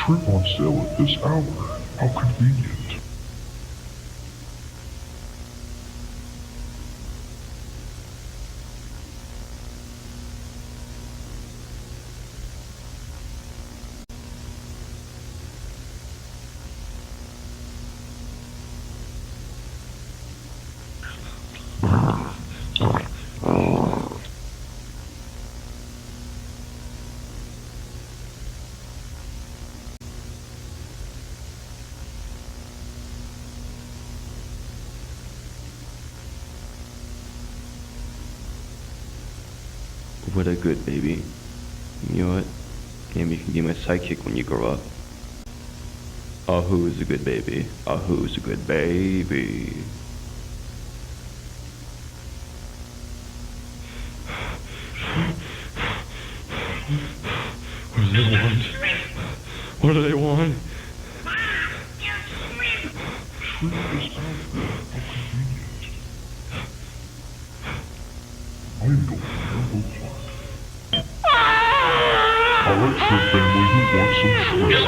Shrimp on sale at this hour. How convenient. What a good baby. You know what? Maybe you can be my sidekick when you grow up. Who's a good baby? Who's a good baby? What do they want? What do they want? Shrimp is out. How convenient. I'm going to plot. Alright, Shrimp family, who wants some shrimp?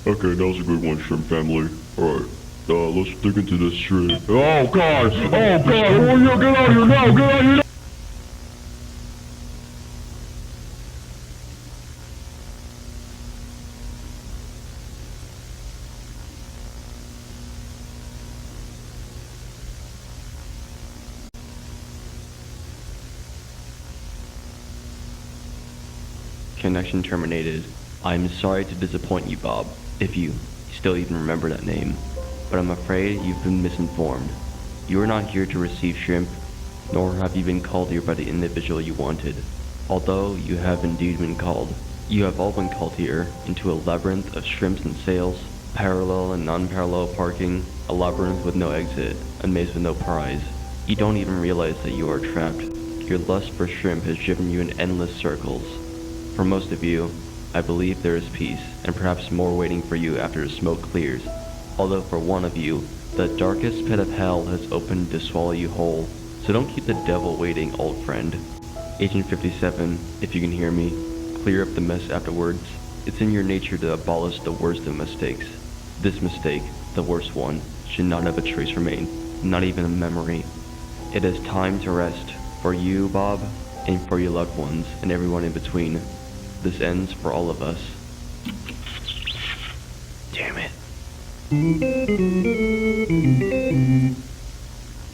Okay, that was a good one, Shrimp family. Alright, let's dig into this shrimp. Oh god! Oh god! Oh yeah, get out of here now! Get out of here now! Connection terminated. I'm sorry to disappoint you, Bob, if you still even remember that name, but I'm afraid you've been misinformed. You are not here to receive shrimp, nor have you been called here by the individual you wanted. Although you have indeed been called, you have all been called here into a labyrinth of shrimps and sails, parallel and non-parallel parking, a labyrinth with no exit, a maze with no prize. You don't even realize that you are trapped. Your lust for shrimp has driven you in endless circles. For most of you, I believe there is peace, and perhaps more waiting for you after the smoke clears. Although for one of you, the darkest pit of hell has opened to swallow you whole. So don't keep the devil waiting, old friend. Agent 57, if you can hear me, clear up the mess afterwards. It's in your nature to abolish the worst of mistakes. This mistake, the worst one, should not have a trace remain, not even a memory. It is time to rest, for you, Bob, and for your loved ones, and everyone in between. This ends for all of us. Damn it.